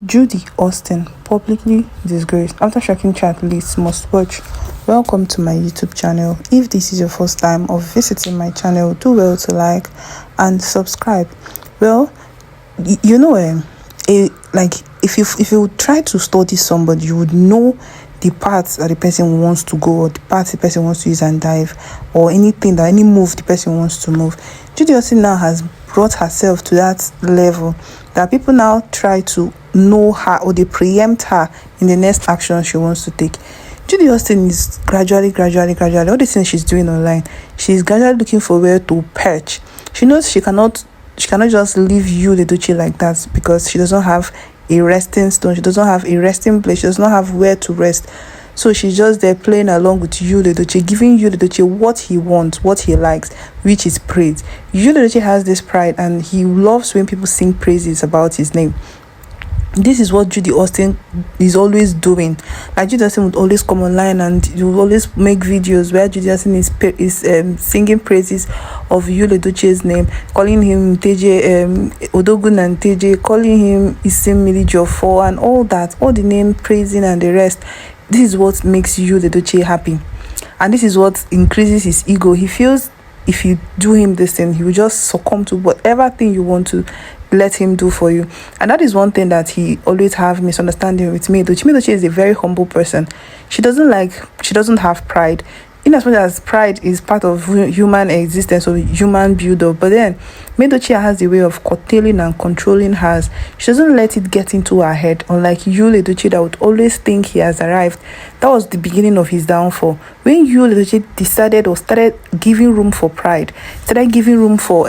Judy Austin publicly disgraced after Shócking Chát Lèaks must watch. Welcome to my YouTube channel. If this is your first time of visiting my channel, do well to like and subscribe. Well, if you try to study somebody, you would know the parts that the person wants to go, or the parts the person wants to use and dive, or any move the person wants to move. Judy Austin now has brought herself to that level that people now try to know her, or they preempt her in the next action she wants to take. Judy Austin is gradually, all the things she's doing online, she's gradually looking for where to perch. She knows she cannot just leave Yul and Judy like that, because she doesn't have a resting stone, she doesn't have a resting place, she does not have where to rest. So she's just there playing along with Yul and Judy, giving Yul and Judy what he wants, what he likes, which is praise. Yul and Judy has this pride, and he loves when people sing praises about his name. This is what Judy Austin is always doing. Like, Judy Austin would always come online and you will always make videos where Judy Austin is singing praises of Yul and Judy's name, calling him TJ Odogun and TJ, calling him Isim Milijofo and all that, all the name praising and the rest. This is what makes Yul and Judy happy, and this is what increases his ego. He feels if you do him this thing, he will just succumb to whatever thing you want to let him do for you. And that is one thing that he always have misunderstanding with Medochi. Medochi is a very humble person. She doesn't have pride, in as much as pride is part of human existence or human build-up. But then Medochi has a way of curtailing and controlling hers. She doesn't let it get into her head, unlike Yul and Judy that would always think he has arrived. That was the beginning of his downfall. When Yul and Judy decided or started giving room for pride, started giving room for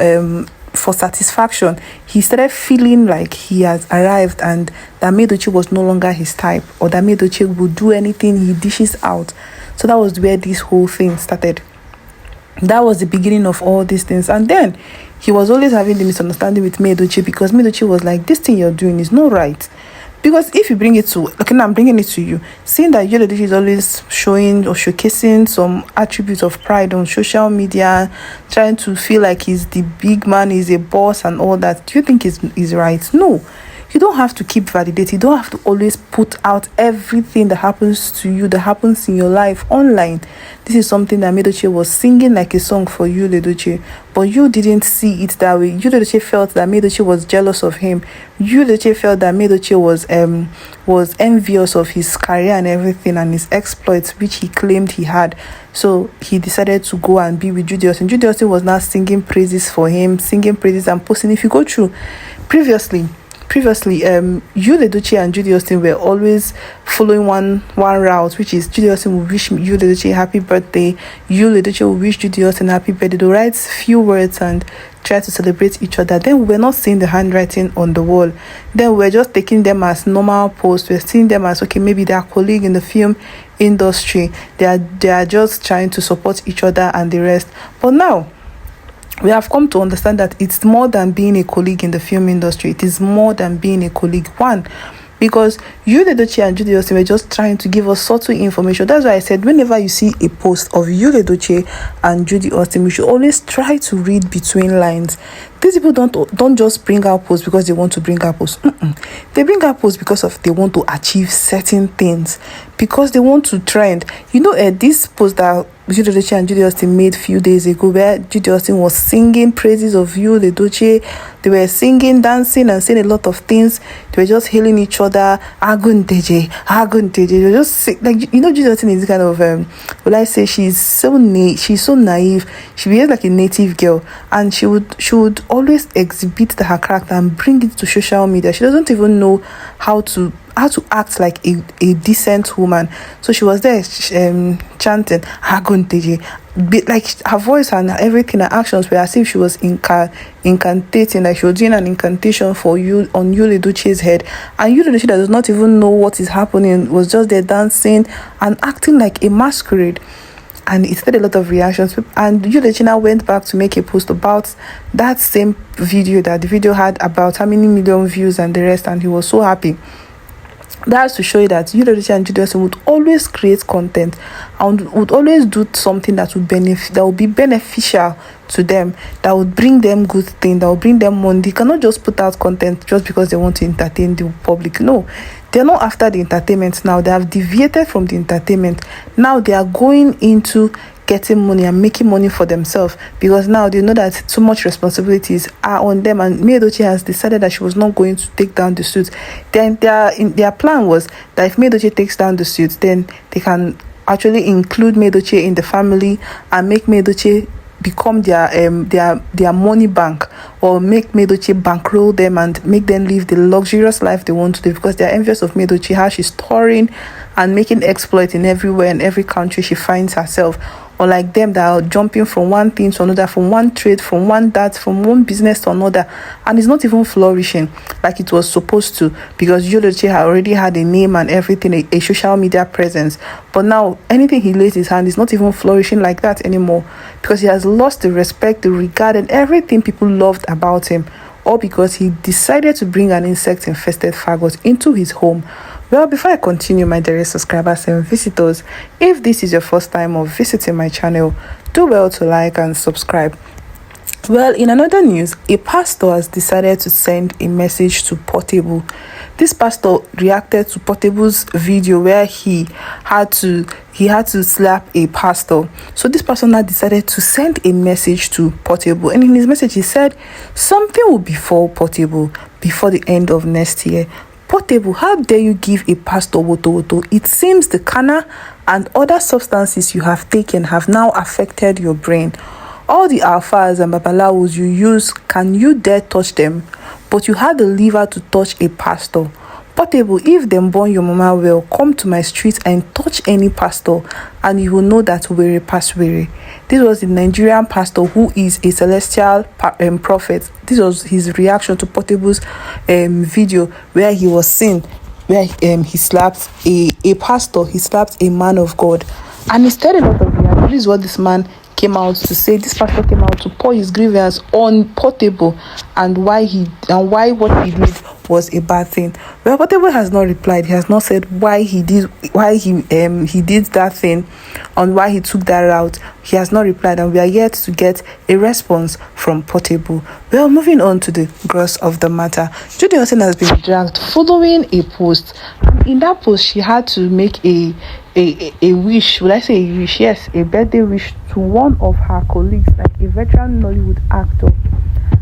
satisfaction, he started feeling like he has arrived, and that Medochi was no longer his type, or that Medochi would do anything he dishes out. So that was where this whole thing started. That was the beginning of all these things. And then he was always having the misunderstanding with Medochi, because Medochi was like, this thing you're doing is not right. Because if you bring it to, I'm bringing it to you, seeing that Yul and Judy is always showing or showcasing some attributes of pride on social media, trying to feel like he's the big man, he's a boss and all that, do you think is right? No. You don't have to keep validating. You don't have to always put out everything that happens to you, that happens in your life online. This is something that Medochi was singing like a song for Yul and Judy, but you didn't see it that way. Yul and Judy felt that Medochi was jealous of him. Yul and Judy felt that Medochi was envious of his career and everything and his exploits, which he claimed he had. So he decided to go and be with Judy Austin. Judy Austin was now singing praises for him, singing praises and posting. If you go through previously, Yul and Judy and Judy Austin were always following one route, which is Judy Austin would wish Yul and Judy happy birthday, Yul and Judy would wish Judy Austin happy birthday. They write few words and try to celebrate each other. Then we're not seeing the handwriting on the wall. Then we're just taking them as normal posts. We're seeing them as, okay, maybe they're colleague in the film industry. They are just trying to support each other and the rest. But now we have come to understand that it's more than being a colleague in the film industry. It is more than being a colleague. One, because Yul and Judy and Judy Austin were just trying to give us subtle information. That's why I said whenever you see a post of Yul and Judy and Judy Austin, we should always try to read between lines. These people don't just bring out posts because they want to bring out posts. They bring out posts because they want to achieve certain things, because they want to trend. This post that Yul and Judy and Judy Austin made a few days ago, where Judy Austin was singing praises of Yul and Judy. They were singing, dancing, and saying a lot of things. They were just hailing each other. Agun TJ. They were just Judy Austin is kind of she's so naive. She behaves like a native girl, and she would always exhibit her character and bring it to social media. She doesn't even know how to act like a decent woman. So she was there chanting Agunteje, like her voice and everything, her actions were as if she was incantating, like she was doing an incantation for you on Yul and Judy's head. And Yul and Judy does not even know what is happening, was just there dancing and acting like a masquerade. And it had a lot of reactions. And Yul and Judy went back to make a post about that same video, that the video had about how many million views and the rest, and he was so happy. That's to show you that Yul and Judy would always create content and would always do something that would be beneficial to them, that would bring them good things, that would bring them money. They cannot just put out content just because they want to entertain the public. No, they're not after the entertainment now. They have deviated from the entertainment. Now they are going into getting money and making money for themselves, because now they know that so much responsibilities are on them, and May Edochie has decided that she was not going to take down the suit. Then their plan was that if May Edochie takes down the suit, then they can actually include May Edochie in the family and make May Edochie become their money bank, or make May Edochie bankroll them and make them live the luxurious life they want to live, because they're envious of May Edochie, how she's touring and making exploits in everywhere and every country she finds herself. Unlike them that are jumping from one thing to another, from one trade, from one business to another, and it's not even flourishing like it was supposed to, because Yul had already had a name and everything, a social media presence. But now anything he lays his hand is not even flourishing like that anymore, because he has lost the respect, the regard, and everything people loved about him, all because he decided to bring an insect-infested faggot into his home. Well, before I continue, my dearest subscribers and visitors, if this is your first time of visiting my channel, do well to like and subscribe. Well, in another news, a pastor has decided to send a message to Portable. This pastor reacted to Portable's video where he had to slap a pastor. So this pastor now decided to send a message to Portable, and in his message he said something will befall Portable before the end of next year. Portable, how dare you give a pastor woto? It seems the canna and other substances you have taken have now affected your brain. All the alphas and babalawos you use, can you dare touch them? But you had the liver to touch a pastor. Portable, if them born your mama well, come to my street and touch any pastor, and you will know that we're pass weary. This was the Nigerian pastor who is a celestial prophet. This was his reaction to Portable's video where he was seen, where he slapped a pastor, he slapped a man of God. And instead a lot of reaction. This is what this man came out to say. This pastor came out to pour his grievance on Portable and why what he did was a bad thing. Well, Portable has not replied. He has not said why he did that thing and why he took that route. He has not replied, and we are yet to get a response from Portable. Well, moving on to the gross of the matter. Judy has been dragged following a post. In that post, she had to make a wish. Would I say a wish? Yes, a birthday wish to one of her colleagues, like a veteran Nollywood actor.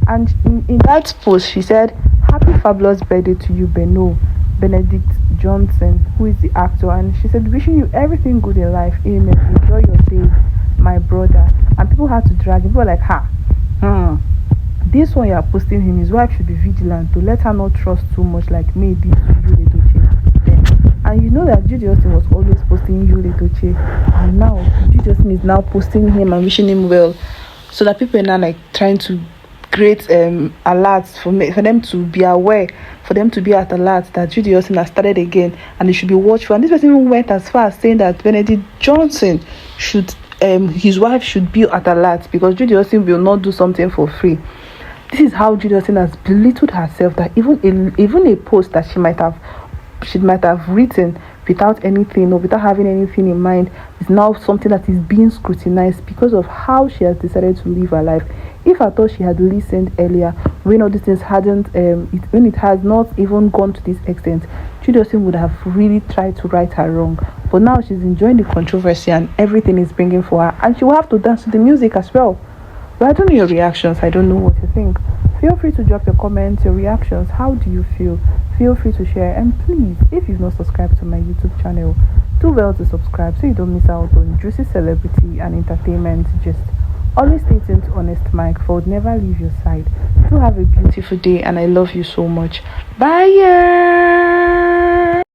And in that post, she said, "Happy fabulous birthday to you, Benedict Johnson," who is the actor. And she said, "Wishing you everything good in life. Amen. Enjoy your day, my brother." And people had to drag him. People were like, this one you are posting him, his wife should be vigilant to let her not trust too much, like me did to Yul Edochie. And you know that Judy was always posting Yul Edochie, and now Judy is now posting him and wishing him well, so that people are now like trying to create alerts for them to be aware, for them to be at alert that Judy has started again, and they should be watchful. And this person even went as far as saying that Benedict Johnson should his wife should be at alert, because Judy will not do something for free. This is how Judy has belittled herself, that even a post that she might have written without anything or without having anything in mind is now something that is being scrutinized because of how she has decided to live her life. If I thought she had listened earlier, when all these things when it has not even gone to this extent, Judy would have really tried to right her wrong. But now she's enjoying the controversy and everything is bringing for her, and she will have to dance to the music as well. But I don't know your reactions. I don't know what you think. Feel free to drop your comments, your reactions. How do you feel? Feel free to share. And please, if you've not subscribed to my YouTube channel, do well to subscribe so you don't miss out on juicy celebrity and entertainment gist. Always stay tuned to Honest Mike, for I would never leave your side. Do have a beautiful day, and I love you so much. Bye.